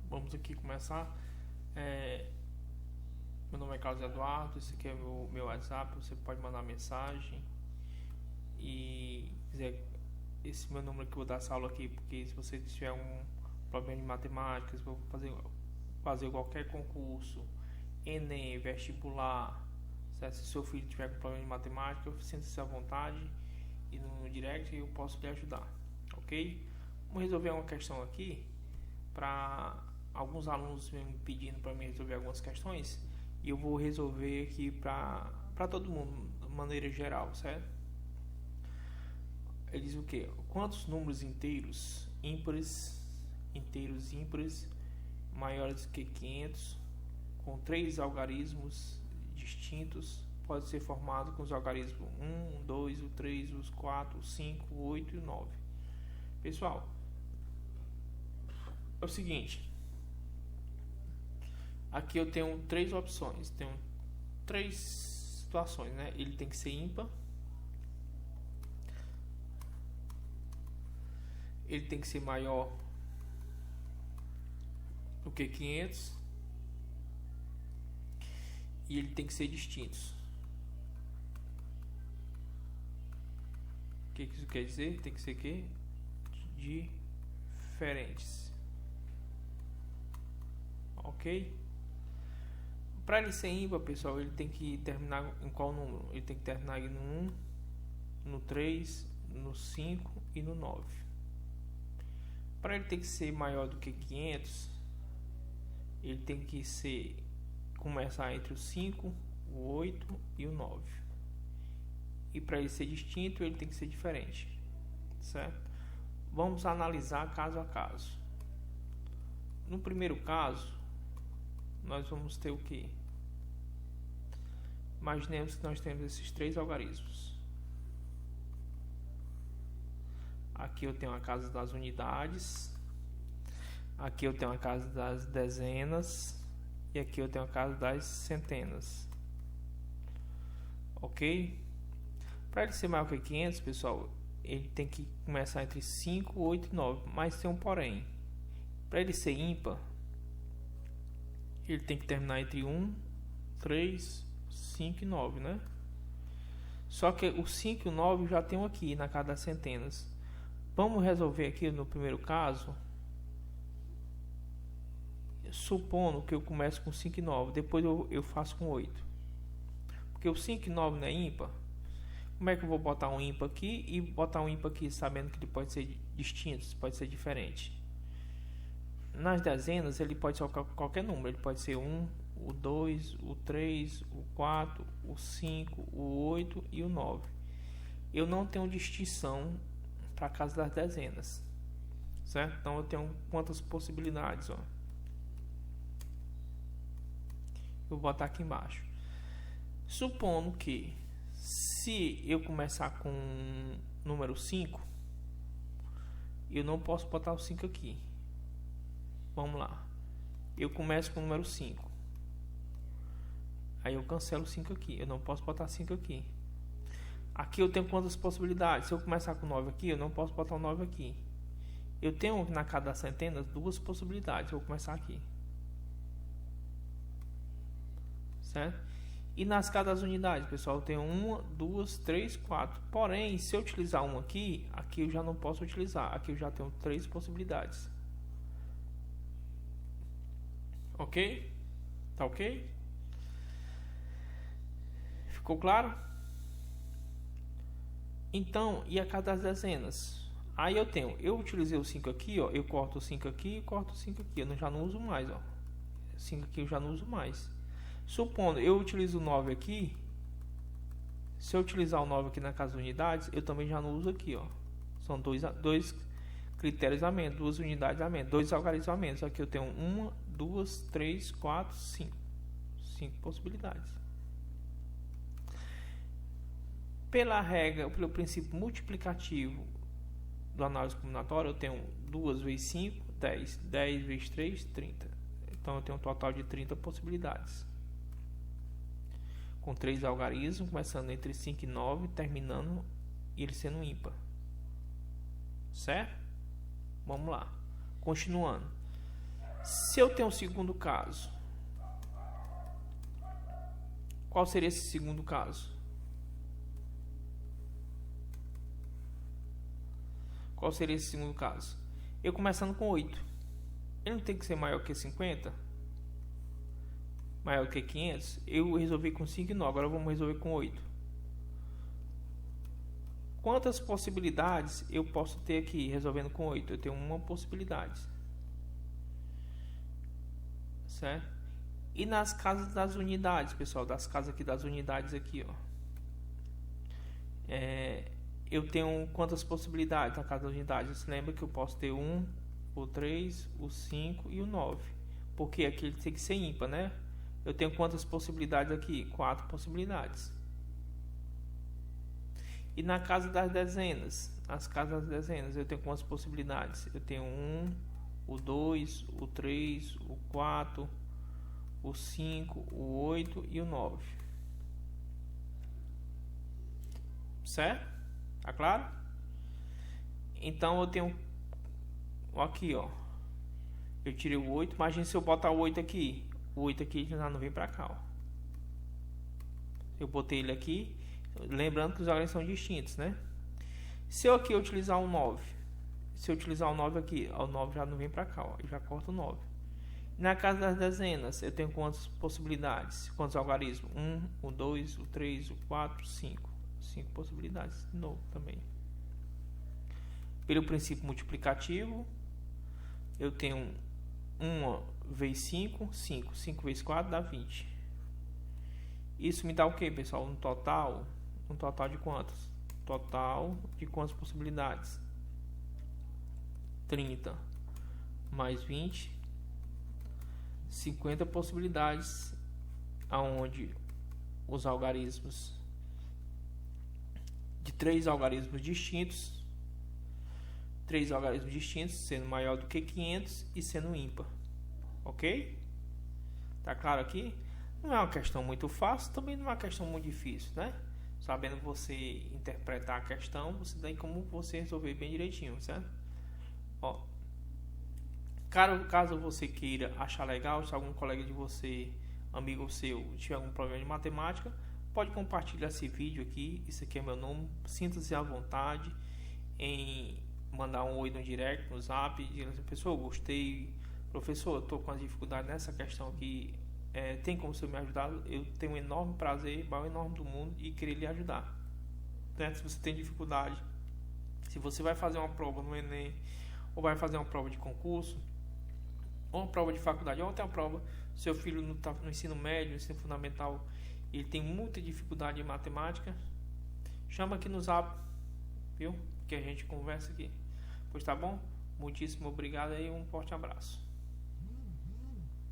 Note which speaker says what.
Speaker 1: vamos aqui começar. Meu nome é Carlos Eduardo, esse aqui é meu WhatsApp, você pode mandar mensagem e quiser esse meu número que eu vou dar essa aula aqui, porque se você tiver um problema de matemática, se for fazer qualquer concurso, Enem, vestibular, certo? Se seu filho tiver com problema de matemática, sinta-se à vontade e no direct eu posso lhe ajudar, ok? Vamos resolver uma questão aqui. Para alguns alunos me pedindo para mim resolver algumas questões e eu vou resolver aqui para todo mundo de maneira geral, certo? Ele diz o que? Quantos números inteiros ímpares maiores que 500 com 3 algarismos distintos pode ser formado com os algarismos 1, 2, 3, 4, 5, 8 e 9. Pessoal, é o seguinte, aqui eu tenho 3 opções, tenho 3 situações, né? Ele tem que ser ímpar, ele tem que ser maior do que 500 e ele tem que ser distintos. O que isso quer dizer? Tem que ser que diferentes. Ok? Para ele ser ímpar, pessoal, ele tem que terminar em qual número? Ele tem que terminar no 1, no 3, no 5 e no 9. Para ele ter que ser maior do que 500, ele tem que começar entre o 5, o 8 e o 9. E para ele ser distinto, ele tem que ser diferente, certo? Vamos analisar caso a caso. No primeiro caso, nós vamos ter o que? Imaginemos que nós temos esses 3 algarismos. Aqui eu tenho a casa das unidades, aqui eu tenho a casa das dezenas e aqui eu tenho a casa das centenas. Ok? Para ele ser maior que 500, pessoal, ele tem que começar entre 5, 8 e 9, mas tem um porém. Para ele ser ímpar, ele tem que terminar entre 1, 3, 5 e 9, né? Só que o 5 e o 9 já tem aqui na casa das centenas. Vamos resolver aqui no primeiro caso, supondo que eu começo com 5 e 9, depois eu faço com 8. Porque o 5 e 9 não é ímpar. Como é que eu vou botar um ímpar aqui e botar um ímpar aqui, sabendo que ele pode ser distinto, pode ser diferente? Nas dezenas, ele pode ser qualquer número. Ele pode ser 1, o 2, o 3, o 4, o 5, o 8 e o 9. Eu não tenho distinção para a casa das dezenas, certo? Então eu tenho quantas possibilidades, ó? Eu vou botar aqui embaixo. Supondo que se eu começar com número 5, eu não posso botar o 5 aqui. Vamos lá. Eu começo com o número 5. Aí eu cancelo o 5 aqui. Eu não posso botar 5 aqui. Aqui eu tenho quantas possibilidades? Se eu começar com 9 aqui, eu não posso botar o 9 aqui. Eu tenho na casa das centenas 2 possibilidades. Eu vou começar aqui. Certo? E nas casas das unidades, pessoal, eu tenho 1, 2, 3, 4. Porém, se eu utilizar um aqui eu já não posso utilizar. Aqui eu já tenho 3 possibilidades. Ok? Tá ok? Ficou claro? Então, e a casa das dezenas? Aí eu utilizei o 5 aqui, ó. Eu corto o 5 aqui e corto o 5 aqui. Eu já não uso mais, ó. 5 aqui eu já não uso mais. Supondo eu utilizo o 9 aqui. Se eu utilizar o 9 aqui na casa das unidades, eu também já não uso aqui, ó. São dois critérios a menos, 2 unidades a menos, 2 algarismos a menos. Aqui eu tenho 1, 2, 3, 4, 5. 5 possibilidades. Pela regra, pelo princípio multiplicativo do análise combinatória, eu tenho 2 vezes 5, 10. 10 vezes 3, 30. Então eu tenho um total de 30 possibilidades. Com 3 algarismos, começando entre 5 e 9, terminando ele sendo ímpar. Certo? Vamos lá. Continuando. Se eu tenho um segundo caso, qual seria esse segundo caso? Qual seria esse segundo caso? Eu começando com 8. Ele não tem que ser maior que 50? Maior que 500? Eu resolvi com 5 e 9. Agora vamos resolver com 8. Quantas possibilidades eu posso ter aqui resolvendo com 8? Eu tenho uma possibilidade. Certo? E nas casas das unidades, pessoal, das casas aqui das unidades aqui, ó. Eu tenho quantas possibilidades na casa das unidades? Você lembra que eu posso ter 1, o 3, o 5 e o 9. Porque aqui ele tem que ser ímpar, né? Eu tenho quantas possibilidades aqui? 4 possibilidades. E na casa das dezenas, as casas das dezenas, eu tenho quantas possibilidades? Eu tenho 1, o 2, o 3, o 4, o 5, o 8 e o 9. Certo? Tá claro? Então eu tenho aqui, ó. Eu tirei o 8. Imagina se eu botar o 8 aqui. O 8 aqui já não vem pra cá, ó. Eu botei ele aqui. Lembrando que os algarismos são distintos, né? Se eu aqui utilizar um 9. Se eu utilizar o 9 aqui, o 9 já não vem pra cá, ó. Eu já corto o 9. Na casa das dezenas, eu tenho quantas possibilidades? Quantos algarismos? 1, o 2, o 3, o 4, 5. 5 possibilidades de novo também. Pelo princípio multiplicativo, eu tenho 1 vezes 5, 5. 5 vezes 4 dá 20. Isso me dá o que, pessoal? Um total de quantos? Total de quantas possibilidades? 30 mais 20, 50 possibilidades, aonde os algarismos de 3 algarismos distintos, sendo maior do que 500 e sendo ímpar. Ok? Tá claro aqui? Não é uma questão muito fácil, também não é uma questão muito difícil, né? Sabendo você interpretar a questão, você tem como você resolver bem direitinho, certo? Ó, caso você queira achar legal, se algum colega de você, amigo seu, tiver algum problema de matemática, pode compartilhar esse vídeo aqui. Isso aqui é meu nome. Sinta-se à vontade em mandar um oi no direct, no zap, dizer assim: pessoal, eu gostei, professor, eu estou com as dificuldades nessa questão aqui, tem como você me ajudar? Eu tenho um enorme prazer, o enorme do mundo, e querer lhe ajudar, né? Se você tem dificuldade, se você vai fazer uma prova no Enem, ou vai fazer uma prova de concurso, ou uma prova de faculdade, ou até uma prova, seu filho no ensino médio, no ensino fundamental, ele tem muita dificuldade em matemática, chama aqui no zap, viu? Que a gente conversa aqui. Pois tá bom? Muitíssimo obrigado e um forte abraço.